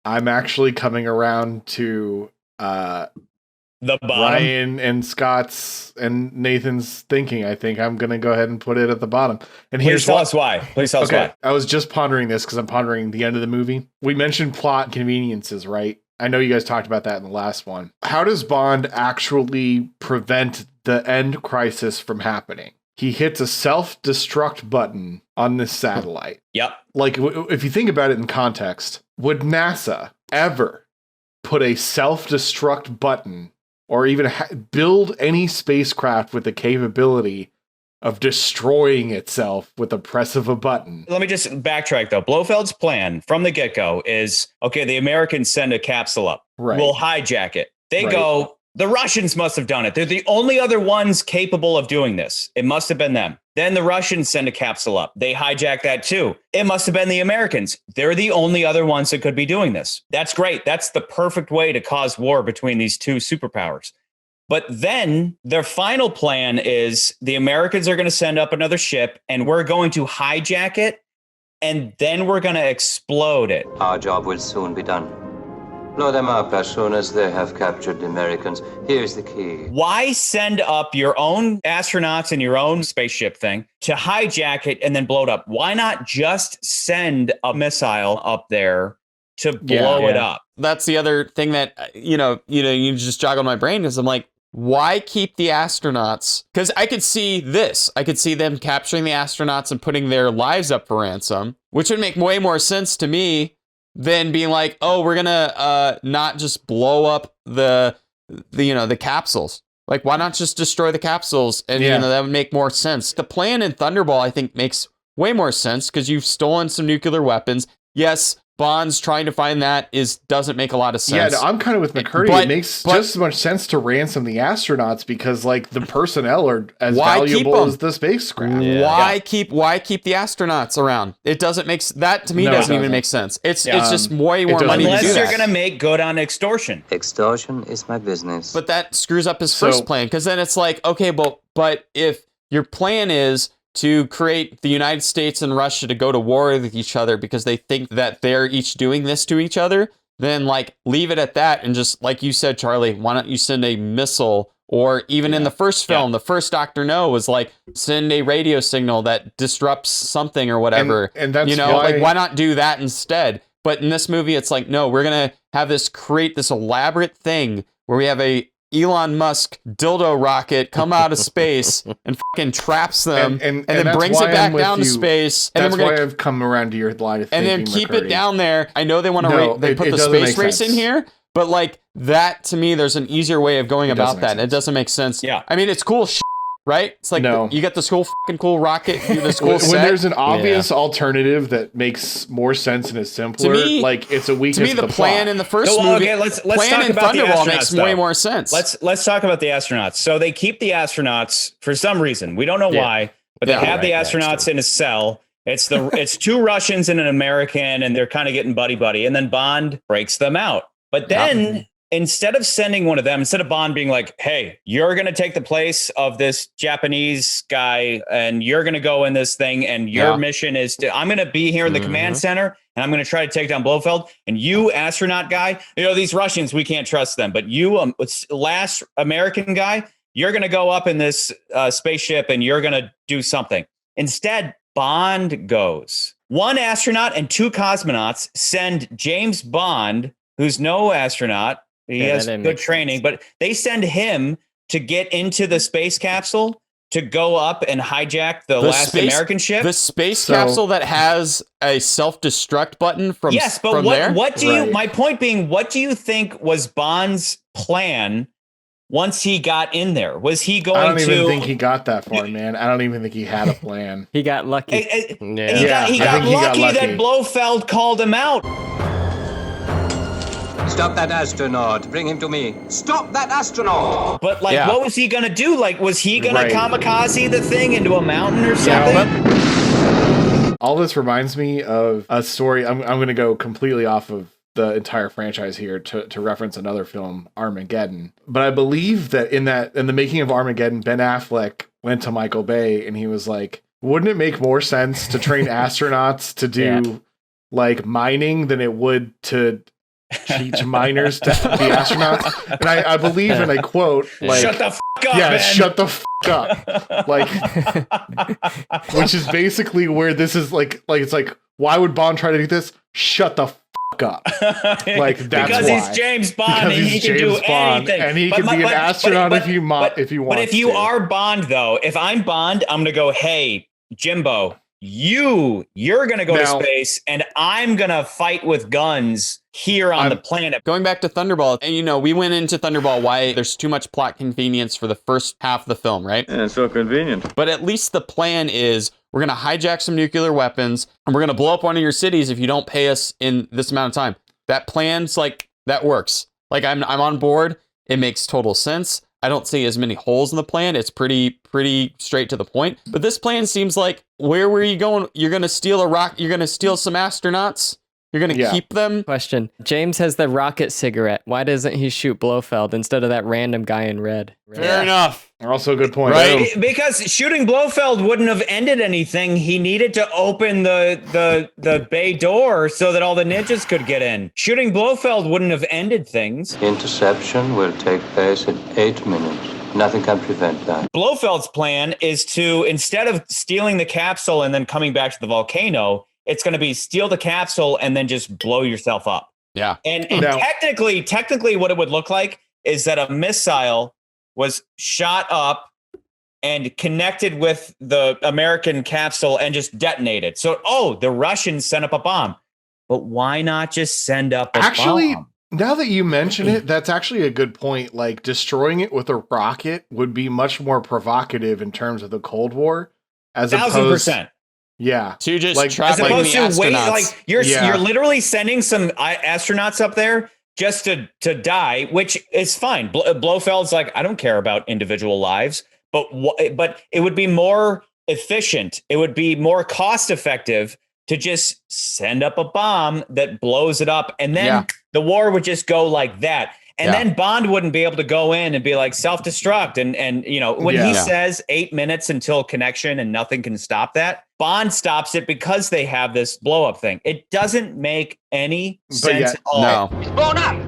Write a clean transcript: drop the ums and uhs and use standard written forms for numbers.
I'm actually coming around to the bottom. Ryan and Scott's and Nathan's thinking. I think I'm going to go ahead and put it at the bottom. And Please tell us why. Please tell us why. I was just pondering this because I'm pondering the end of the movie. We mentioned plot conveniences, right? I know you guys talked about that in the last one. How does Bond actually prevent the end crisis from happening? He hits a self-destruct button on this satellite. Yep. Like, if you think about it in context, would NASA ever put a self-destruct button or even build any spacecraft with the capability of destroying itself with the press of a button? Let me just backtrack, though. Blofeld's plan from the get-go is, okay, the Americans send a capsule up. Right. We'll hijack it. They go, the Russians must have done it. They're the only other ones capable of doing this. It must have been them. Then the Russians send a capsule up. They hijack that too. It must have been the Americans. They're the only other ones that could be doing this. That's great. That's the perfect way to cause war between these two superpowers. But then their final plan is the Americans are going to send up another ship and we're going to hijack it. And then we're going to explode it. Our job will soon be done. Blow them up as soon as they have captured the Americans. Here's the key. Why send up your own astronauts and your own spaceship thing to hijack it and then blow it up? Why not just send a missile up there to blow it up? That's the other thing that, you just joggled my brain is I'm like, why keep the astronauts? Because I could see this. I could see them capturing the astronauts and putting their lives up for ransom, which would make way more sense to me than being like, oh, we're gonna not just blow up the capsules. Like, why not just destroy the capsules? And that would make more sense. The plan in Thunderball, I think, makes way more sense because you've stolen some nuclear weapons. Yes, Bond's trying to find that doesn't make a lot of sense. Yeah, no, I'm kind of with McCurdy. It makes just as much sense to ransom the astronauts because, like, the personnel are as valuable as the spacecraft. Why keep the astronauts around? It doesn't make that to me doesn't even make sense. It's just way more money to do unless that. you're going to make good on extortion. Extortion is my business. But that screws up his first plan because then it's like, okay, but if your plan is to create the United States and Russia to go to war with each other because they think that they're each doing this to each other, then like leave it at that. And just like you said, Charlie, why don't you send a missile? Or even in the first film, the first Dr. No was like, send a radio signal that disrupts something or whatever. And that's why not do that instead? But in this movie, it's like, no, we're going to have create this elaborate thing where we have a Elon Musk dildo rocket come out of space and fucking traps them and then brings it back down to space. And that's why I've come around to your line of thinking, and then keep it down there. I know they want to they put the space race in here, but like that to me, there's an easier way of going about that. It doesn't make sense. Yeah. I mean, it's cool right? It's like you got this cool fucking cool rocket, this cool set. When there's an obvious alternative that makes more sense and is simpler, like it's a weakness. To me, the plan in the first movie, let's talk about Thunderball the astronauts, makes way more sense. Let's talk about the astronauts. So they keep the astronauts for some reason. We don't know why, but they have the astronauts in a cell. It's two Russians and an American, and they're kind of getting buddy, and then Bond breaks them out. But then instead of sending one of them, instead of Bond being like, hey, you're going to take the place of this Japanese guy and you're going to go in this thing and your mission is I'm going to be here in the command center and I'm going to try to take down Blofeld, and you astronaut guy, these Russians, we can't trust them. But you last American guy, you're going to go up in this spaceship and you're going to do something. Instead, Bond goes. One astronaut and two cosmonauts send James Bond, who's no astronaut. He has good training, but they send him to get into the space capsule to go up and hijack the last American ship. The space capsule that has a self-destruct button from what do you? My point being, what do you think was Bond's plan once he got in there? Was he going to? I don't even think he got that far, man. I don't even think he had a plan. He got lucky. He got lucky that Blofeld called him out. Stop that astronaut. Bring him to me. Stop that astronaut. But what was he going to do? Like, was he going to kamikaze the thing into a mountain or something? All this reminds me of a story. I'm going to go completely off of the entire franchise here to reference another film, Armageddon. But I believe that in the making of Armageddon, Ben Affleck went to Michael Bay and he was like, wouldn't it make more sense to train astronauts to do like mining than it would to teach minors to be astronauts. And I believe, and I quote, like, shut the f*** up, yeah, man. shut the f*** up. Like, which is basically where this is like, it's like, why would Bond try to do this? Shut the f*** up. Like, that's because why. he's James Bond Because and he he's can James do Bond, anything. and he can be an astronaut if he wants. But if you are Bond, though, if I'm Bond, I'm going to go, hey, Jimbo, you're going to go to space, and I'm going to fight with guns here on the planet. Going back to Thunderball, and we went into Thunderball why there's too much plot convenience for the first half of the film, right? Yeah, it's so convenient. But at least the plan is we're going to hijack some nuclear weapons, and we're going to blow up one of your cities if you don't pay us in this amount of time. That plan's like, that works. Like, I'm on board. It makes total sense. I don't see as many holes in the plan. It's pretty straight to the point. But this plan seems like, where were you going? You're going to steal a rock. You're going to steal some astronauts. You're going to keep them. Question. James has the rocket cigarette. Why doesn't he shoot Blofeld instead of that random guy in red? Fair enough. Also a good point. Right? Because shooting Blofeld wouldn't have ended anything. He needed to open the bay door so that all the ninjas could get in. Shooting Blofeld wouldn't have ended things. Interception will take place in 8 minutes. Nothing can prevent that. Blofeld's plan is to, instead of stealing the capsule and then coming back to the volcano, it's going to be steal the capsule and then just blow yourself up. Yeah. And technically what it would look like is that a missile was shot up and connected with the American capsule and just detonated. So, the Russians sent up a bomb. But why not just send up a bomb? Now that you mention it, that's actually a good point. Like, destroying it with a rocket would be much more provocative in terms of the Cold War, as 1,000%. Yeah, to just as opposed to wait, like you're Yeah. literally sending some astronauts up there just to die, which is fine. Blofeld's like, I don't care about individual lives, but it would be more efficient. It would be more cost effective to just send up a bomb that blows it up, and then the war would just go like that. And then Bond wouldn't be able to go in and be like self-destruct. And when he says 8 minutes until connection and nothing can stop that, Bond stops it because they have this blow up thing. It doesn't make any sense at all. No.